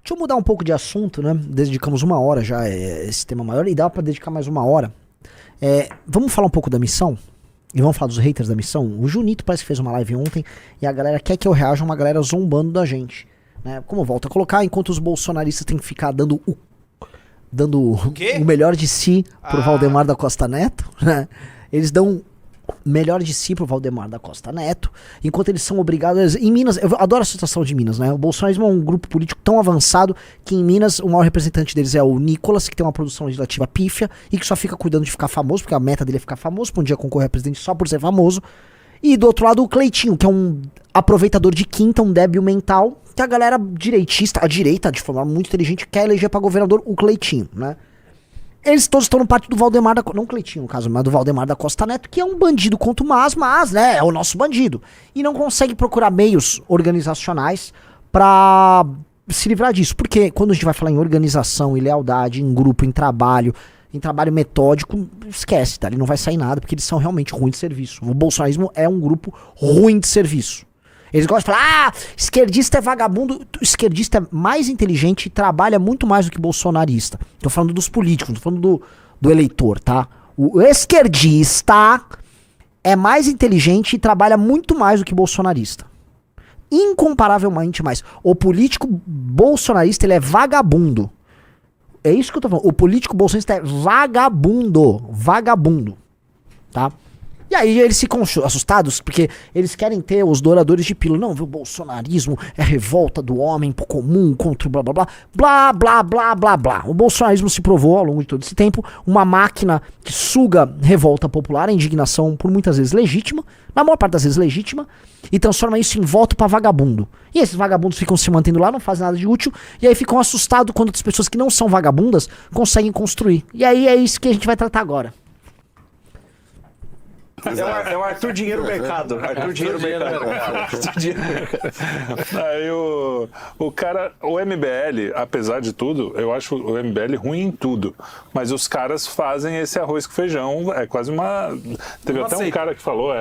Deixa eu mudar um pouco de assunto, né? Dedicamos 1 hora já a esse tema maior e dá pra dedicar mais 1 hora. Vamos falar um pouco da missão? E vamos falar dos haters da missão? O Junito parece que fez uma live ontem e a galera quer que eu reaja, uma galera zombando da gente. Né? Como eu volto a colocar, enquanto os bolsonaristas têm que ficar dando o melhor de si pro Valdemar da Costa Neto, né? Eles dão melhor de si pro Valdemar da Costa Neto, enquanto eles são obrigados... Em Minas, eu adoro a situação de Minas, né? O bolsonarismo é um grupo político tão avançado que em Minas o maior representante deles é o Nicolas, que tem uma produção legislativa pífia e que só fica cuidando de ficar famoso, porque a meta dele é ficar famoso, pra um dia concorrer a presidente só por ser famoso. E do outro lado o Cleitinho, que é um aproveitador de quinta, um débil mental, que a galera direitista, a direita, de forma muito inteligente, quer eleger pra governador o Cleitinho, né? Eles todos estão no partido do Valdemar da Costa, não Cleitinho no caso, mas do Valdemar da Costa Neto, que é um bandido contumaz, mas, né, é o nosso bandido. E não consegue procurar meios organizacionais pra se livrar disso. Porque quando a gente vai falar em organização, em lealdade, em grupo, em trabalho metódico, esquece, tá? Ele não vai sair nada, porque eles são realmente ruins de serviço. O bolsonarismo é um grupo ruim de serviço. Eles gostam de falar, esquerdista é vagabundo. O esquerdista é mais inteligente e trabalha muito mais do que bolsonarista. Tô falando dos políticos, tô falando do eleitor, tá? O esquerdista é mais inteligente e trabalha muito mais do que bolsonarista. Incomparavelmente mais. O político bolsonarista, ele é vagabundo. É isso que eu tô falando. O político bolsonarista é vagabundo, tá? E aí eles ficam assustados porque eles querem ter os douradores de pílula. Não, viu, o bolsonarismo é revolta do homem comum contra o blá blá blá. Blá blá blá blá blá. O bolsonarismo se provou ao longo de todo esse tempo uma máquina que suga revolta popular, a indignação por muitas vezes legítima, na maior parte das vezes legítima, e transforma isso em voto pra vagabundo. E esses vagabundos ficam se mantendo lá, não fazem nada de útil, e aí ficam assustados quando as pessoas que não são vagabundas conseguem construir. E aí é isso que a gente vai tratar agora. É o Arthur Dinheiro Mercado. Arthur Dinheiro Mercado. Aí o cara, o MBL, apesar de tudo, eu acho o MBL ruim em tudo. Mas os caras fazem esse arroz com feijão. É quase uma. Teve até um cara que falou,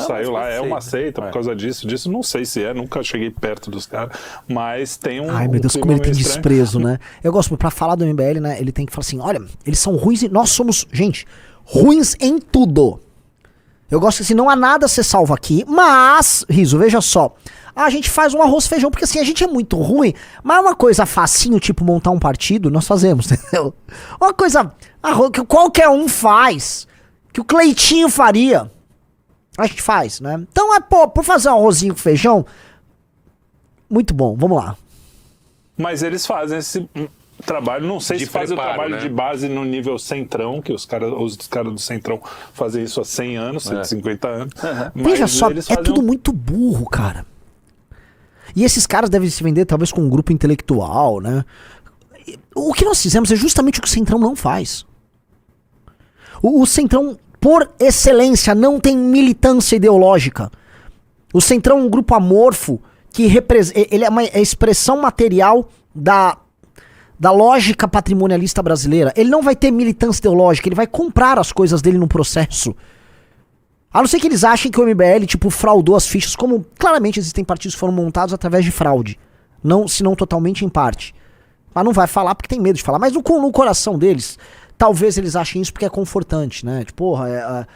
saiu lá, é uma seita por causa disso. Não sei se é, nunca cheguei perto dos caras. Mas tem um. Ai, meu Deus, como ele tem desprezo, né? Eu gosto, pra falar do MBL, né? Ele tem que falar assim: olha, eles são ruins e nós somos, gente, ruins em tudo. Eu gosto que assim, não há nada a ser salvo aqui, mas, Riso, veja só, a gente faz um arroz e feijão, porque assim, a gente é muito ruim, mas uma coisa facinho, tipo montar um partido, nós fazemos, entendeu? Uma coisa que qualquer um faz, que o Cleitinho faria, a gente faz, né? Então, por fazer um arrozinho com feijão, muito bom, vamos lá. Mas eles fazem esse trabalho, não sei se fazem o trabalho de base no nível centrão, que os caras do centrão fazem isso há 100 anos, 150 anos. Veja só, é tudo muito burro, cara. E esses caras devem se vender talvez com um grupo intelectual, né? O que nós fizemos é justamente o que o centrão não faz. O centrão, por excelência, não tem militância ideológica. O centrão é um grupo amorfo que ele é uma expressão material da lógica patrimonialista brasileira. Ele não vai ter militância ideológica, ele vai comprar as coisas dele no processo. A não ser que eles achem que o MBL, tipo, fraudou as fichas, como claramente existem partidos que foram montados através de fraude. Não, se não totalmente em parte. Mas não vai falar porque tem medo de falar. Mas no coração deles, talvez eles achem isso porque é confortante, né? Tipo, porra,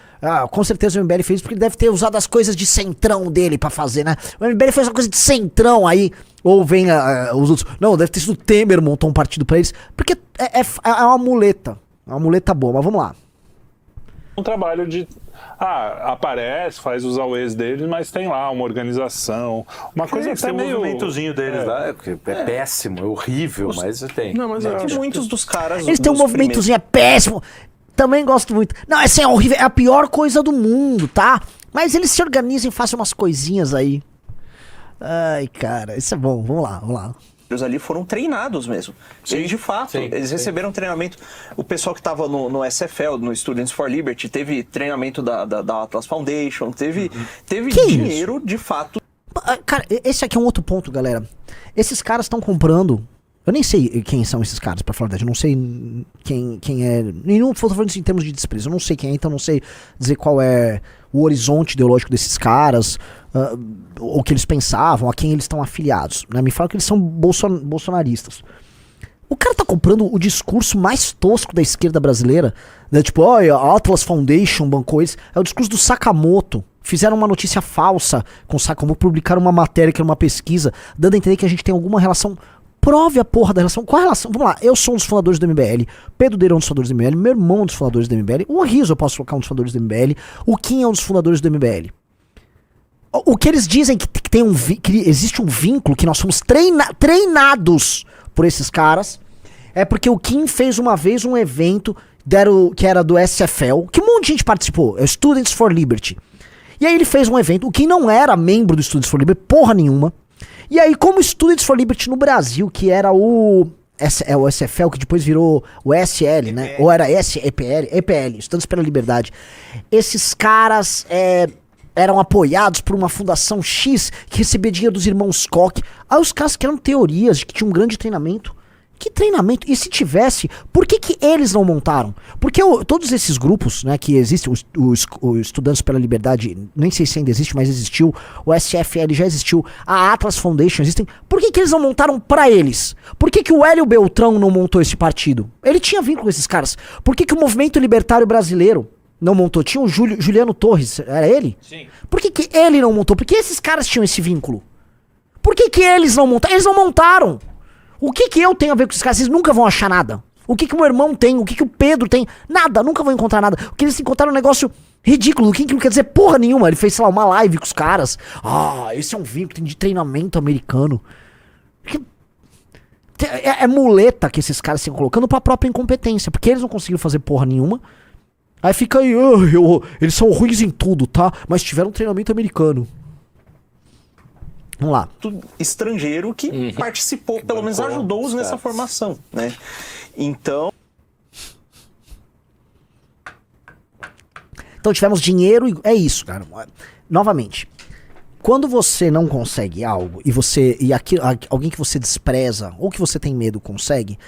com certeza o MBL fez isso porque ele deve ter usado as coisas de centrão dele pra fazer, né? O MBL fez uma coisa de centrão aí, ou vem os outros... Não, deve ter sido o Temer montou um partido pra eles, porque é uma muleta boa, mas vamos lá. Um trabalho de... aparece, faz os auês deles, mas tem lá uma organização, uma coisa até meio... um movimentozinho deles lá, é péssimo, é horrível, mas tem. Não, mas que muitos dos caras... Eles têm um movimentozinho, é péssimo, também gosto muito. Não, assim, é horrível, é a pior coisa do mundo, tá? Mas eles se organizam e fazem umas coisinhas aí. Ai, cara, isso é bom, vamos lá. Eles ali foram treinados mesmo. Eles, de fato, eles receberam treinamento. O pessoal que estava no SFL, no Students for Liberty, teve treinamento da Atlas Foundation, teve dinheiro, de fato. Cara, esse aqui é um outro ponto, galera. Esses caras estão comprando Eu nem sei quem são esses caras, pra falar a verdade. Eu não sei quem é. Nem não tô falando isso em termos de desprezo. Eu não sei quem é, então eu não sei dizer qual é o horizonte ideológico desses caras, o que eles pensavam, a quem eles estão afiliados. Né? Me falam que eles são bolsonaristas. O cara tá comprando o discurso mais tosco da esquerda brasileira, né? Tipo, a Atlas Foundation bancou eles. É o discurso do Sakamoto. Fizeram uma notícia falsa com o Sakamoto, publicaram uma matéria que era uma pesquisa, dando a entender que a gente tem alguma relação. Prove a porra da relação. Qual a relação? Vamos lá, eu sou um dos fundadores do MBL, Pedro Deira é um dos fundadores do MBL, meu irmão é um dos fundadores do MBL, o Riso eu posso colocar um dos fundadores do MBL, o Kim é um dos fundadores do MBL. O que eles dizem que tem que existe um vínculo, que nós somos treinados por esses caras, é porque o Kim fez uma vez um evento que era do SFL, que um monte de gente participou, é Students for Liberty. E aí ele fez um evento, o Kim não era membro do Students for Liberty, porra nenhuma. E aí, como Students for Liberty no Brasil, que era o SFL, que depois virou o SL, né? Ou era EPL, Estudantes pela Liberdade. Esses caras eram apoiados por uma fundação X que recebia dinheiro dos irmãos Koch. Aí os caras criaram teorias de que tinha um grande treinamento. Que treinamento? E se tivesse, por que eles não montaram? Porque todos esses grupos, né, que existem, o Estudantes pela Liberdade, nem sei se ainda existe, mas existiu, o SFL já existiu, a Atlas Foundation existem, por que eles não montaram pra eles? Por que o Hélio Beltrão não montou esse partido? Ele tinha vínculo com esses caras. Por que o Movimento Libertário Brasileiro não montou? Tinha o Juliano Torres, era ele? Sim. Por que ele não montou? Por que esses caras tinham esse vínculo? Por que eles não montaram? Eles não montaram! O que eu tenho a ver com esses caras? Vocês nunca vão achar nada. O que meu irmão tem? O que o Pedro tem? Nada, nunca vão encontrar nada. O que eles encontraram é um negócio ridículo. O que não quer dizer porra nenhuma. Ele fez, sei lá, uma live com os caras. Esse é um vínculo de treinamento americano. É muleta que esses caras estão colocando pra própria incompetência. Porque eles não conseguiram fazer porra nenhuma. Aí fica aí, eles são ruins em tudo, tá? Mas tiveram um treinamento americano. Vamos lá. Estrangeiro que participou, pelo menos ajudou-os nessa formação, né? Então tivemos dinheiro e é isso, cara. Novamente, quando você não consegue algo e alguém que você despreza ou que você tem medo consegue,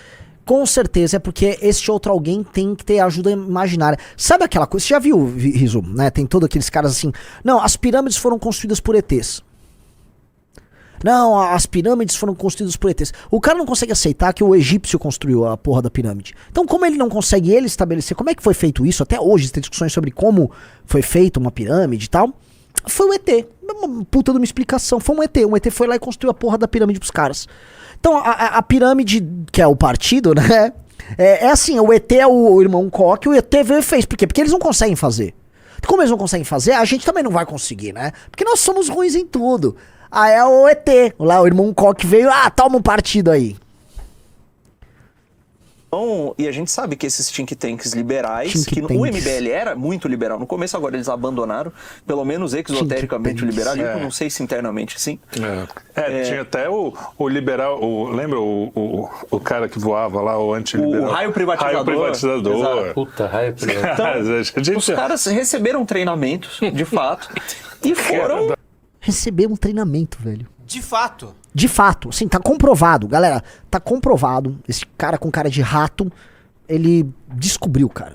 com certeza é porque este outro alguém tem que ter ajuda imaginária. Sabe aquela coisa? Você já viu, Riso, né? Tem todos aqueles caras assim. Não, as pirâmides foram construídas por ETs. Não, as pirâmides foram construídas por ETs. O cara não consegue aceitar que o egípcio construiu a porra da pirâmide. Então, como ele não consegue estabelecer como é que foi feito isso, até hoje tem discussões sobre como foi feita uma pirâmide e tal, foi o ET. Uma puta de uma explicação. Foi um ET. Um ET foi lá e construiu a porra da pirâmide pros caras. Então, a pirâmide, que é o partido, né? É assim, o ET é o irmão Koch, o ET veio e fez. Por quê? Porque eles não conseguem fazer. Como eles não conseguem fazer, a gente também não vai conseguir, né? Porque nós somos ruins em tudo. É o ET, lá o irmão Koch veio, toma um partido aí. Então, e a gente sabe que esses think tanks liberais, o MBL era muito liberal no começo, agora eles abandonaram, pelo menos exotericamente o liberalismo, não sei se internamente sim. Tinha até o liberal, lembra o cara que voava lá, o antiliberal? O raio privatizador. Puta, raio privatizador. Então, os caras receberam treinamentos, de fato, e foram... Receberam um treinamento, velho. De fato. De fato, sim, tá comprovado, galera. Tá comprovado. Esse cara com cara de rato, ele descobriu, cara.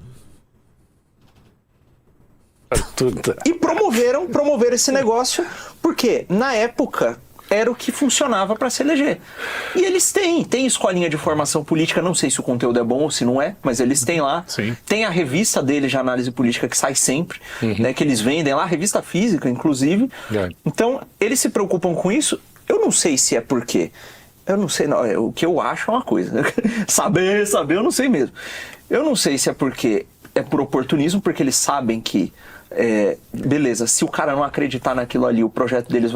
E promoveram esse negócio, porque na época era o que funcionava para se eleger. E eles têm escolinha de formação política, não sei se o conteúdo é bom ou se não é, mas eles têm lá. Sim. Tem a revista deles de análise política que sai sempre, né, que eles vendem lá, revista física, inclusive. Então, eles se preocupam com isso. Eu não sei se é porque... Eu não sei, não. O que eu acho é uma coisa. Né? Saber, eu não sei mesmo. Eu não sei se é porque é por oportunismo, porque eles sabem que, beleza, se o cara não acreditar naquilo ali, o projeto deles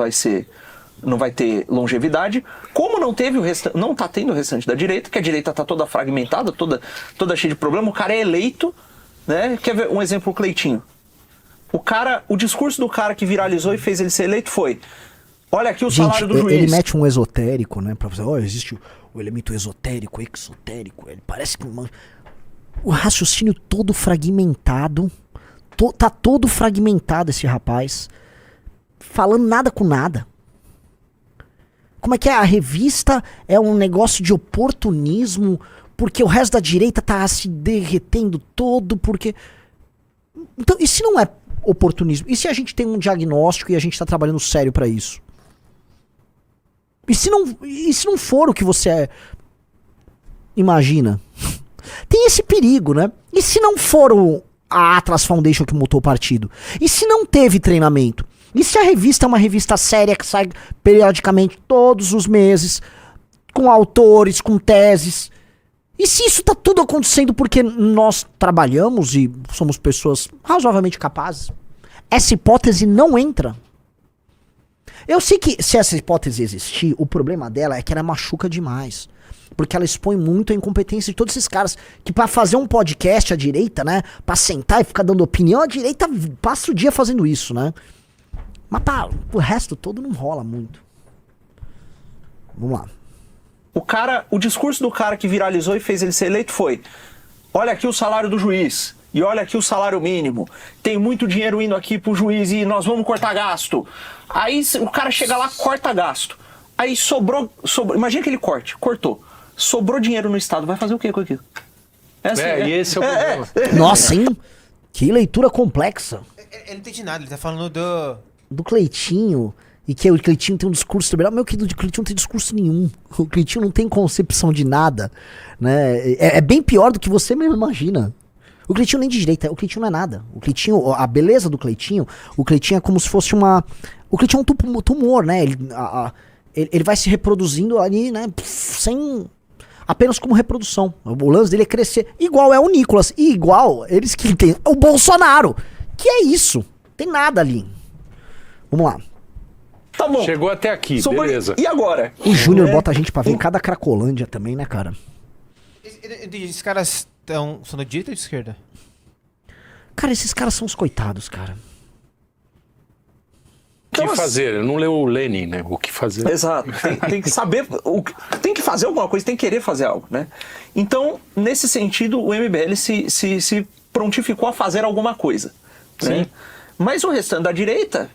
não vai ter longevidade, como não tá tendo o restante da direita, que a direita tá toda fragmentada, toda cheia de problema, o cara é eleito, né? Quer ver um exemplo, o Cleitinho? O discurso do cara que viralizou e fez ele ser eleito foi: olha aqui o salário do juiz. Ele mete um esotérico, né? Pra fazer, existe o elemento esotérico, exotérico. Ele parece que o raciocínio todo fragmentado. Tá todo fragmentado esse rapaz. Falando nada com nada. Como é que é? A revista é um negócio de oportunismo, porque o resto da direita tá se derretendo todo, porque... Então, e se não é oportunismo? E se a gente tem um diagnóstico e a gente tá trabalhando sério pra isso? E se não for o que você imagina? Tem esse perigo, né? E se não for a Atlas Foundation que montou o partido? E se não teve treinamento? E se a revista é uma revista séria que sai periodicamente todos os meses, com autores, com teses? E se isso tá tudo acontecendo porque nós trabalhamos e somos pessoas razoavelmente capazes? Essa hipótese não entra. Eu sei que se essa hipótese existir, o problema dela é que ela machuca demais. Porque ela expõe muito a incompetência de todos esses caras que pra fazer um podcast à direita, né, pra sentar e ficar dando opinião, a direita passa o dia fazendo isso, né. Mas pá, o resto todo não rola muito. Vamos lá. O discurso do cara que viralizou e fez ele ser eleito foi: olha aqui o salário do juiz, e olha aqui o salário mínimo, tem muito dinheiro indo aqui pro juiz e nós vamos cortar gasto. Aí o cara chega lá, corta gasto. Aí sobrou, imagina que ele cortou. Sobrou dinheiro no Estado, vai fazer o quê com aquilo? E esse é o problema. Nossa, hein? Que leitura complexa. Ele não entende nada, ele tá falando do Cleitinho, e que o Cleitinho tem um discurso liberal. Meu querido, o Cleitinho não tem discurso nenhum. O Cleitinho não tem concepção de nada, né? É bem pior do que você mesmo imagina. O Cleitinho nem de direita, o Cleitinho não é nada. O Cleitinho, a beleza do Cleitinho, o Cleitinho é como se fosse uma... O Cleitinho é um tumor, né? Ele vai se reproduzindo ali, né? Sem... Apenas como reprodução. O lance dele é crescer. Igual é o Nicolas. E igual, eles que tem o Bolsonaro. Que é isso. Tem nada ali. Vamos lá. Tá bom. Chegou até aqui, beleza. E agora? O Júnior bota a gente pra ver cada Cracolândia também, né, cara? Esses caras são da direita ou de esquerda? Cara, esses caras são os coitados, cara. O que Então, fazer? Eu não leio o Lenin, né? O que fazer? Exato. Tem que saber, tem que fazer alguma coisa, tem que querer fazer algo, né? Então, nesse sentido, o MBL se prontificou a fazer alguma coisa. Né? Mas o restante da direita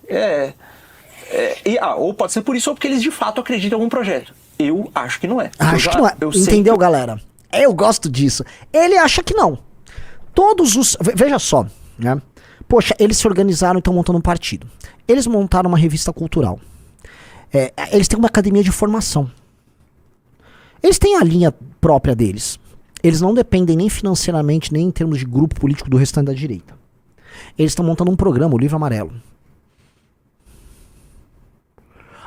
ou pode ser por isso ou porque eles de fato acreditam em algum projeto. Eu acho que não é. Acho que não é. Entendeu, galera? Eu gosto disso. Ele acha que não. Todos os... Veja só, né? Poxa, eles se organizaram e estão montando um partido. Eles montaram uma revista cultural. Eles têm uma academia de formação. Eles têm a linha própria deles. Eles não dependem nem financeiramente, nem em termos de grupo político do restante da direita. Eles estão montando um programa, o Livro Amarelo.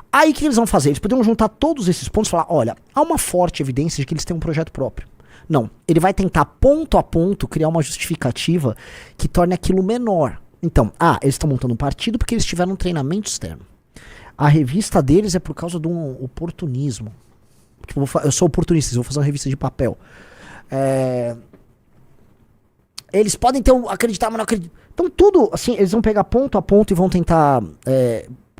Aí o que eles vão fazer? Eles poderiam juntar todos esses pontos e falar, olha, há uma forte evidência de que eles têm um projeto próprio. Não, ele vai tentar ponto a ponto criar uma justificativa que torne aquilo menor. Então, eles estão montando um partido porque eles tiveram um treinamento externo. A revista deles é por causa de um oportunismo. Tipo, eu sou oportunista, vou fazer uma revista de papel. Eles podem acreditar, mas não acreditar. Então tudo, assim, eles vão pegar ponto a ponto e vão tentar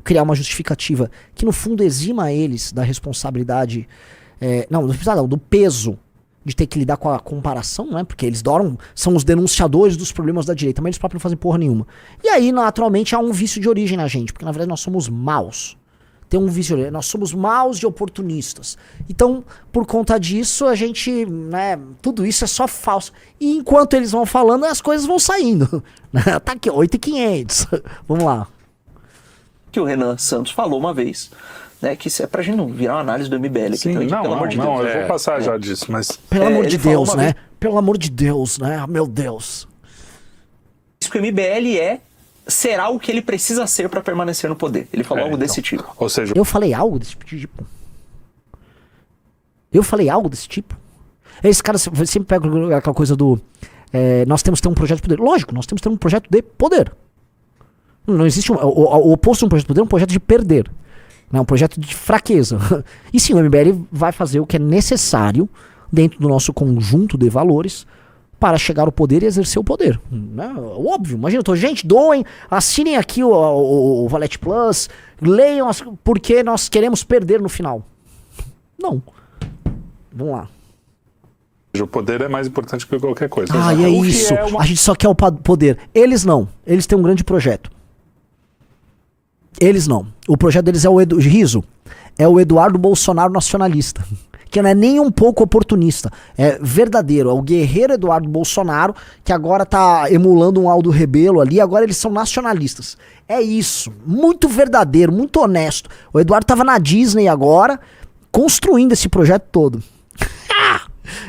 criar uma justificativa que no fundo exima eles da responsabilidade, do peso de ter que lidar com a comparação, né? Porque eles são os denunciadores dos problemas da direita, mas eles próprios não fazem porra nenhuma. E aí, naturalmente, há um vício de origem na gente, porque na verdade nós somos maus. Tem um vício de origem, nós somos maus e oportunistas. Então, por conta disso, a gente, né, tudo isso é só falso. E enquanto eles vão falando, as coisas vão saindo. Tá aqui, 8.500. Vamos lá. Que o Renan Santos falou uma vez, né, que isso é pra gente não virar uma análise do MBL. Sim, aqui, pelo amor de Deus. Eu vou passar já É. disso, mas... Pelo amor de ele falou Deus, uma né? vez- Pelo amor de Deus, né? Meu Deus. Isso que o MBL será o que ele precisa ser pra permanecer no poder. Ele falou algo desse tipo. Ou seja, Eu falei algo desse tipo? Eu falei algo desse tipo? Esse cara sempre pega aquela coisa do... nós temos que ter um projeto de poder. Lógico, nós temos que ter um projeto de poder. Não existe o oposto de um projeto de poder é um projeto de perder. Né? Um projeto de fraqueza. E sim, o MBL vai fazer o que é necessário dentro do nosso conjunto de valores para chegar ao poder e exercer o poder. Né? Óbvio, imagina, gente, doem, assinem aqui o Valete Plus, leiam, porque nós queremos perder no final. Não. Vamos lá. o poder é mais importante que qualquer coisa. E é O que isso. é uma- A gente só quer o poder. Eles não. Eles têm um grande projeto. Eles não. O projeto deles é o Riso. é o Eduardo Bolsonaro nacionalista. Que não é nem um pouco oportunista. É verdadeiro. É o guerreiro Eduardo Bolsonaro, que agora tá emulando um Aldo Rebelo ali. Agora eles são nacionalistas. É isso. Muito verdadeiro, muito honesto. O Eduardo tava na Disney agora, construindo esse projeto todo.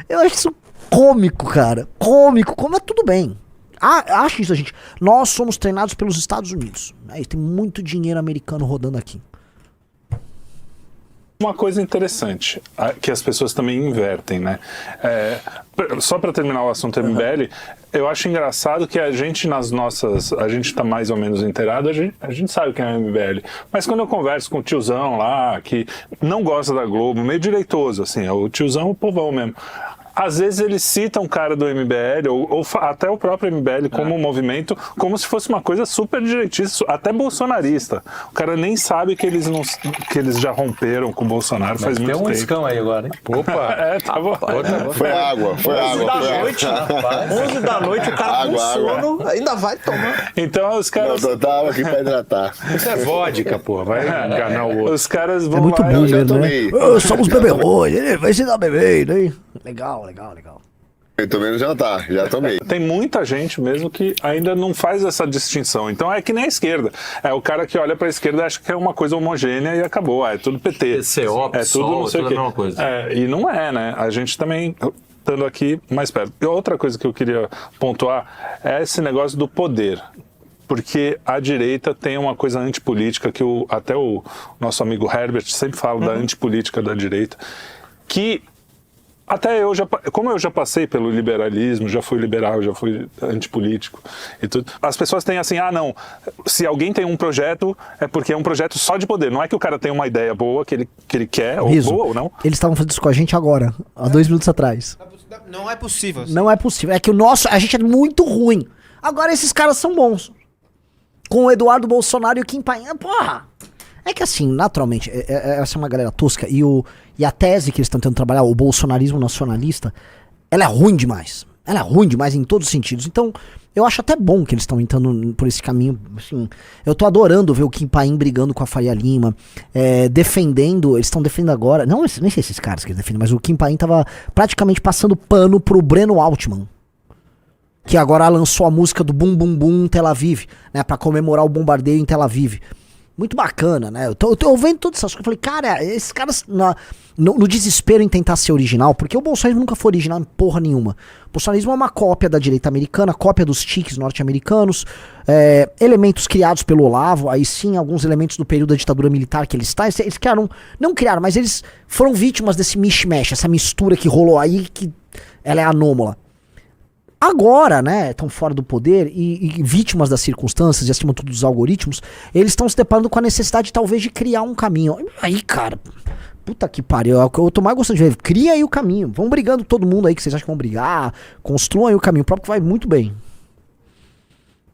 Eu acho isso cômico, cara. Cômico. Como é tudo bem. Acho isso, gente. Nós somos treinados pelos Estados Unidos. Tem muito dinheiro americano rodando aqui. Uma coisa interessante, que as pessoas também invertem, né? Só para terminar o assunto MBL, eu acho engraçado que a gente a gente tá mais ou menos inteirado, a gente sabe quem é o MBL. Mas quando eu converso com o tiozão lá, que não gosta da Globo, meio direitoso, assim, é o tiozão, o povão mesmo. Às vezes eles citam o cara do MBL, ou até o próprio MBL como um movimento, como se fosse uma coisa super direitista, até bolsonarista. O cara nem sabe que eles já romperam com o Bolsonaro faz muito tempo. Tem um iscão aí agora, hein? Opa! Tava... Foi água. 11 da noite, o cara com sono ainda vai tomar. Então os caras... Eu tava aqui pra hidratar. Isso é vodka, pô. Vai enganar o outro. Os caras vão É muito lá... boomer, né? tomei. Somos beberrões, ele vai ensinar a beber, né? Legal. Eu tomei no jantar, já tomei. Tem muita gente mesmo que ainda não faz essa distinção. Então é que nem a esquerda. É o cara que olha pra esquerda e acha que é uma coisa homogênea e acabou. É tudo PT. PCO, é tudo não sei o quê. a mesma coisa. E não é, né? A gente também... Estando aqui mais perto. E outra coisa que eu queria pontuar é esse negócio do poder. Porque a direita tem uma coisa antipolítica que até o nosso amigo Herbert sempre fala da antipolítica da direita, que até como eu já passei pelo liberalismo, já fui liberal, já fui antipolítico e tudo, as pessoas têm assim, não, se alguém tem um projeto, é porque é um projeto só de poder, não é que o cara tem uma ideia boa, que ele quer, ou boa ou não. Eles estavam fazendo isso com a gente agora, há 2 minutos atrás. Não é possível. Não é possível, é que a gente é muito ruim. Agora esses caras são bons. Com o Eduardo Bolsonaro e o Kim Paim, porra! É que assim, naturalmente, essa é uma galera tosca e a tese que eles estão tentando trabalhar, o bolsonarismo nacionalista, ela é ruim demais. Ela é ruim demais em todos os sentidos. Então, eu acho até bom que eles estão entrando por esse caminho. Assim, eu tô adorando ver o Kim Paim brigando com a Faria Lima, defendendo, eles estão defendendo agora, nem sei se esses caras que eles defendem, mas o Kim Paim tava praticamente passando pano pro Breno Altman, que agora lançou a música do Bum Bum Bum em Tel Aviv, né, pra comemorar o bombardeio em Tel Aviv. Muito bacana, né? Eu tô vendo todas essas coisas. Eu falei, cara, esses caras no desespero em tentar ser original, porque o bolsonarismo nunca foi original em porra nenhuma. O bolsonarismo é uma cópia da direita americana, cópia dos tiques norte-americanos, elementos criados pelo Olavo, aí sim, alguns elementos do período da ditadura militar que eles criaram, não criaram, mas eles foram vítimas desse mishmash, essa mistura que rolou aí, que ela é anômala. Agora, né, estão fora do poder e vítimas das circunstâncias e acima de tudo dos algoritmos, eles estão se deparando com a necessidade talvez de criar um caminho. Aí, cara, puta que pariu, eu tô mais gostando de ver, cria aí o caminho, vão brigando todo mundo aí que vocês acham que vão brigar, construam aí o caminho próprio que vai muito bem.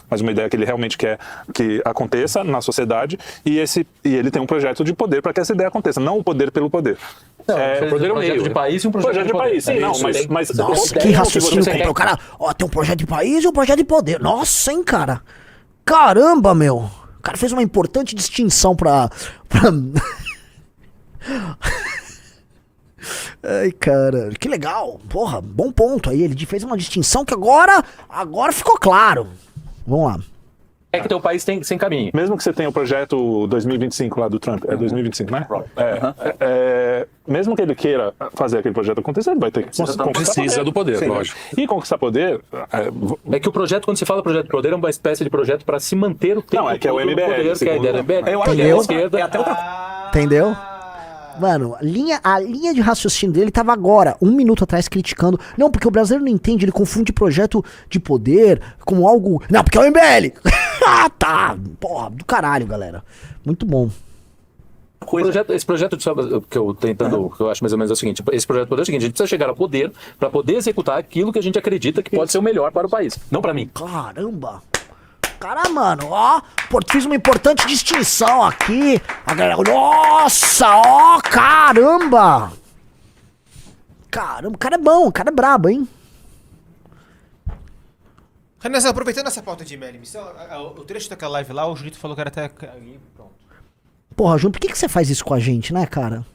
Mas uma ideia que ele realmente quer que aconteça na sociedade e ele tem um projeto de poder para que essa ideia aconteça, não o poder pelo poder. Não, o poder é um projeto de país e um projeto de país. Sim, não, mas nossa, que raciocínio comprou. O cara, tem um projeto de país e um projeto de poder. Nossa, hein, cara. Caramba, meu. O cara fez uma importante distinção pra... Ai, cara, que legal. Porra, bom ponto aí. Ele fez uma distinção que agora ficou claro. Vamos lá. É que teu país tem sem caminho. Mesmo que você tenha o projeto 2025 lá do Trump, 2025, né? Mesmo que ele queira fazer aquele projeto acontecer, ele vai ter que precisa do poder, sim, lógico. E conquistar poder... É que o projeto, quando se fala projeto de poder, é uma espécie de projeto para se manter o tempo. Não, é que é o MBL. Poder, que é a ideia do MBL. Eu acho que Entendeu? é até outra... Entendeu? Mano, a linha de raciocínio dele tava agora, 1 minuto atrás, criticando. Não, porque o brasileiro não entende, ele confunde projeto de poder com algo... Não, porque é o MBL! Tá! Porra, do caralho, galera. Muito bom. Esse projeto que eu tentando, que eu acho mais ou menos é o seguinte, esse projeto de poder é o seguinte, a gente precisa chegar ao poder para poder executar aquilo que a gente acredita que pode ser o melhor para o país, não para mim. Caramba! Cara, mano, fiz uma importante distinção aqui. A galera, nossa, caramba! Caramba, o cara é bom, o cara é brabo, hein? Renan, aproveitando essa pauta de ML, o trecho daquela live lá, o Julito falou que era até... Pronto. Porra, Júnior, por que você faz isso com a gente, né, cara?